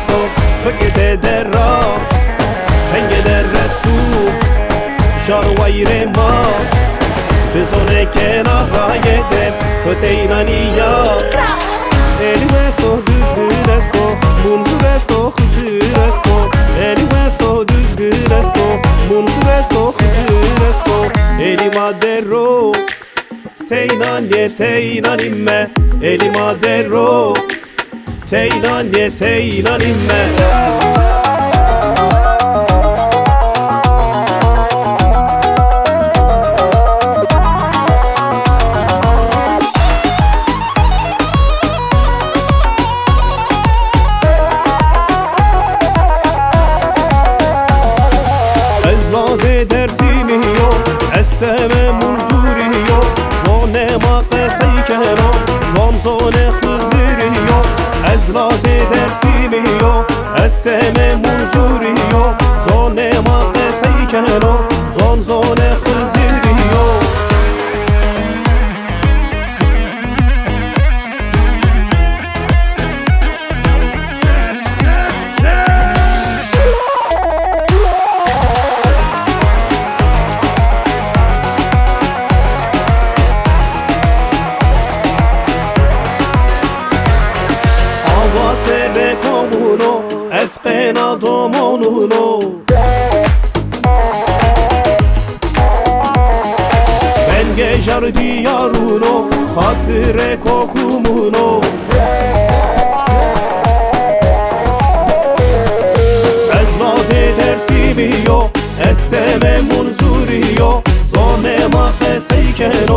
رستو فکت در را تنگ در رستو جارویر ما بزونه کنار رایده فتیرانیا Eli westo düzgün esto Munzur esto hızır esto Eli westo düzgün esto Munzur esto hızır esto Eli madero Teynan ye teynan imme Eli madero Teynan ye teynan imme Ezlaze dersimi yok Esseme munzuri yok Zone maqesey keno Zone hıziri yok Ezlaze dersimi yok Esseme munzuri yok Zone maqesey keno Zone hıziri yok Sere komuno espena domonuno Ben gejar diyaruno hatire kokumuno Ezlaz edersimi yo Esseme munzuri yo Zone maqesey keno